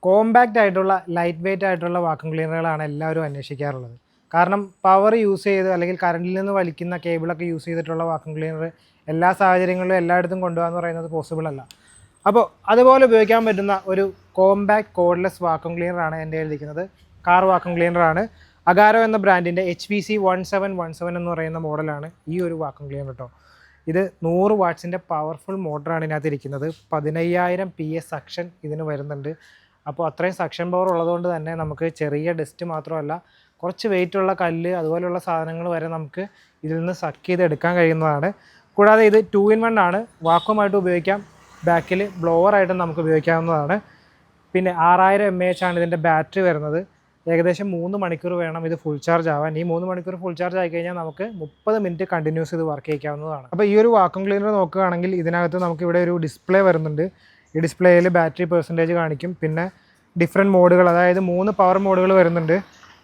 Compact ആയിട്ടുള്ള light weight ആയിട്ടുള്ള vacuum ക്ലീനറുകളാണ് എല്ലാവരും അന്വേഷിക്കാറുള്ളത്. കാരണം പവർ യൂസ് ചെയ്ത് അല്ലെങ്കിൽ കറണ്ടിൽ നിന്ന് വലിക്കുന്ന കേബിളൊക്കെ യൂസ് ചെയ്തിട്ടുള്ള വാക്വം ക്ലീനർ എല്ലാ സാഹചര്യങ്ങളിലും എല്ലായിടത്തും കൊണ്ടുപോകാന്ന് പറയുന്നത് പോസിബിൾ അല്ല. അപ്പോൾ അതുപോലെ ഉപയോഗിക്കാൻ പറ്റുന്ന ഒരു കോമ്പാക്റ്റ് കോഡ്ലെസ് വാക്വം ക്ലീനറാണ് എൻ്റെ കയ്യിലിരിക്കുന്നത്. കാർ വാക്വം ക്ലീനറാണ്. അഗാരോ എന്ന ബ്രാൻഡിൻ്റെ HPC 1717 എന്ന് പറയുന്ന മോഡലാണ് ഈ ഒരു വാക്വം ക്ലീനർ കേട്ടോ. ഇത് 100 വാട്ട്സിൻ്റെ പവർഫുൾ മോട്ടറാണ് ഇതിനകത്ത് ഇരിക്കുന്നത്. 15000 PS സക്ഷൻ ഇതിന് വരുന്നുണ്ട്. അപ്പോൾ അത്രയും സക്ഷൻ പവർ ഉള്ളതുകൊണ്ട് തന്നെ നമുക്ക് ചെറിയ ഡസ്റ്റ് മാത്രമല്ല, കുറച്ച് വെയിറ്റുള്ള കല്ല് അതുപോലെയുള്ള സാധനങ്ങൾ വരെ നമുക്ക് ഇതിൽ നിന്ന് സക്ക് ചെയ്തെടുക്കാൻ കഴിയുന്നതാണ്. കൂടാതെ ഇത് 2-in-1 ആണ്. വാക്വമായിട്ട് ഉപയോഗിക്കാം, ബാക്കിൽ ബ്ലോവറായിട്ടും നമുക്ക് ഉപയോഗിക്കാവുന്നതാണ്. പിന്നെ 6000 mAh ആണ് ഇതിൻ്റെ ബാറ്ററി വരുന്നത്. ഏകദേശം 3 മണിക്കൂർ വേണം ഇത് ഫുൾ ചാർജ് ആവാൻ. ഈ 3 മണിക്കൂർ ഫുൾ ചാർജ് ആയി കഴിഞ്ഞാൽ നമുക്ക് 30 മിനിറ്റ് കണ്ടിന്യൂസ് ഇത് വർക്ക് ചെയ്യിക്കാവുന്നതാണ്. അപ്പോൾ ഈ ഒരു വാക്വം ക്ലീനർ നോക്കുകയാണെങ്കിൽ ഇതിനകത്ത് നമുക്ക് ഇവിടെ ഒരു ഡിസ്പ്ലേ വരുന്നുണ്ട്. ഈ ഡിസ്പ്ലേയിൽ ബാറ്ററി പെർസെൻറ്റേജ് കാണിക്കും. പിന്നെ ഡിഫറെൻറ്റ് മോഡുകൾ, അതായത് 3 പവർ മോഡുകൾ വരുന്നുണ്ട്.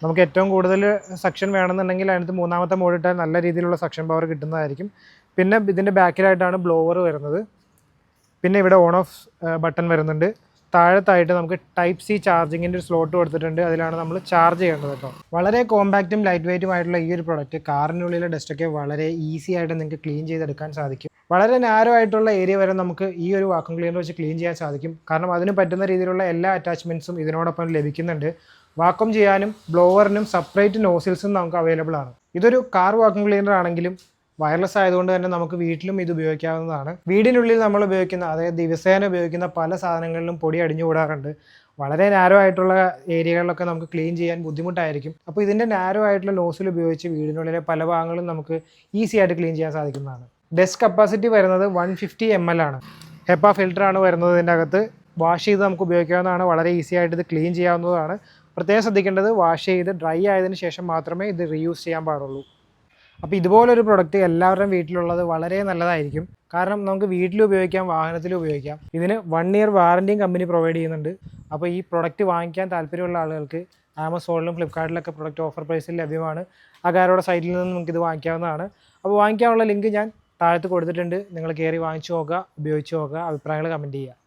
നമുക്ക് ഏറ്റവും കൂടുതൽ സക്ഷൻ വേണമെന്നുണ്ടെങ്കിൽ അതിനകത്ത് 3ാമത്തെ മോഡ് ഇട്ടാൽ നല്ല രീതിയിലുള്ള സക്ഷൻ പവർ കിട്ടുന്നതായിരിക്കും. പിന്നെ ഇതിൻ്റെ ബാക്കിലായിട്ടാണ് ബ്ലോവർ വരുന്നത്. പിന്നെ ഇവിടെ ഓൺ ഓഫ് ബട്ടൺ വരുന്നുണ്ട്. താഴത്തായിട്ട് നമുക്ക് ടൈപ്പ് സി ചാർജിങ്ങിൻ്റെ ഒരു സ്ലോട്ട് കൊടുത്തിട്ടുണ്ട്. അതിലാണ് നമ്മൾ ചാർജ് ചെയ്യേണ്ടത് കേട്ടോ. വളരെ കോമ്പാക്റ്റും ലൈറ്റ് വെയ്റ്റുമായിട്ടുള്ള ഈ ഒരു പ്രൊഡക്റ്റ് കാറിനുള്ളിലെ ഡസ്റ്റൊക്കെ വളരെ ഈസി ആയിട്ട് നിങ്ങൾക്ക് ക്ലീൻ ചെയ്തെടുക്കാൻ സാധിക്കും. വളരെ നാരോ ആയിട്ടുള്ള ഏരിയ വരെ നമുക്ക് ഈ ഒരു വാക്വം ക്ലീനർ വെച്ച് ക്ലീൻ ചെയ്യാൻ സാധിക്കും. കാരണം അതിന് പറ്റുന്ന രീതിയിലുള്ള എല്ലാ അറ്റാച്ച്മെൻറ്റ്സും ഇതിനോടൊപ്പം ലഭിക്കുന്നുണ്ട്. വാക്വം ചെയ്യാനും ബ്ലോവറിനും സെപ്പറേറ്റ് നോസിൽസും നമുക്ക് അവൈലബിൾ ആണ്. ഇതൊരു കാർ വാക്വം ക്ലീനർ ആണെങ്കിലും വയർലെസ് ആയതുകൊണ്ട് തന്നെ നമുക്ക് വീട്ടിലും ഇത് ഉപയോഗിക്കാവുന്നതാണ്. വീടിനുള്ളിൽ നമ്മൾ ഉപയോഗിക്കുന്ന, അതായത് ദിവസേന ഉപയോഗിക്കുന്ന പല സാധനങ്ങളിലും പൊടി അടിഞ്ഞുകൂടാറുണ്ട്. വളരെ നാരോ ആയിട്ടുള്ള ഏരിയകളിലൊക്കെ നമുക്ക് ക്ലീൻ ചെയ്യാൻ ബുദ്ധിമുട്ടായിരിക്കും. അപ്പോൾ ഇതിൻ്റെ നാരോ ആയിട്ടുള്ള നോസിൽ ഉപയോഗിച്ച് വീടിനുള്ളിലെ പല ഭാഗങ്ങളും നമുക്ക് ഈസി ആയിട്ട് ക്ലീൻ ചെയ്യാൻ സാധിക്കുന്നതാണ്. ഡസ്റ്റ് കപ്പാസിറ്റി വരുന്നത് 150 ml ആണ്. ഹെപ്പ ഫിൽറ്ററാണ് വരുന്നത് ഇതിൻ്റെ അകത്ത്. വാഷ് ചെയ്ത് നമുക്ക് ഉപയോഗിക്കാവുന്നതാണ്. വളരെ ഈസി ആയിട്ട് ഇത് ക്ലീൻ ചെയ്യാവുന്നതാണ്. പ്രത്യേകം ശ്രദ്ധിക്കേണ്ടത്, വാഷ് ചെയ്ത് ഡ്രൈ ആയതിനു ശേഷം മാത്രമേ ഇത് റീയൂസ് ചെയ്യാൻ പാടുള്ളൂ. അപ്പോൾ ഇതുപോലൊരു പ്രൊഡക്റ്റ് എല്ലാവരുടെയും വീട്ടിലുള്ളത് വളരെ നല്ലതായിരിക്കും. കാരണം നമുക്ക് വീട്ടിലും ഉപയോഗിക്കാം, വാഹനത്തിലും ഉപയോഗിക്കാം. ഇതിന് 1 ഇയർ വാറൻറ്റിയും കമ്പനി പ്രൊവൈഡ് ചെയ്യുന്നുണ്ട്. അപ്പോൾ ഈ പ്രൊഡക്റ്റ് വാങ്ങിക്കാൻ താല്പര്യമുള്ള ആളുകൾക്ക് ആമസോണിലും ഫ്ലിപ്കാർട്ടിലൊക്കെ പ്രൊഡക്റ്റ് ഓഫർ പ്രൈസിൽ ലഭ്യമാണ്. അഗാരോയുടെ സൈറ്റിൽ നിന്ന് നമുക്കിത് വാങ്ങിക്കാവുന്നതാണ്. അപ്പോൾ വാങ്ങിക്കാനുള്ള ലിങ്ക് ഞാൻ താഴത്ത് കൊടുത്തിട്ടുണ്ട്. നിങ്ങൾ കയറി വാങ്ങിച്ചു നോക്കുക, ഉപയോഗിച്ച് നോക്കുക, അഭിപ്രായങ്ങൾ കമൻറ്റ് ചെയ്യുക.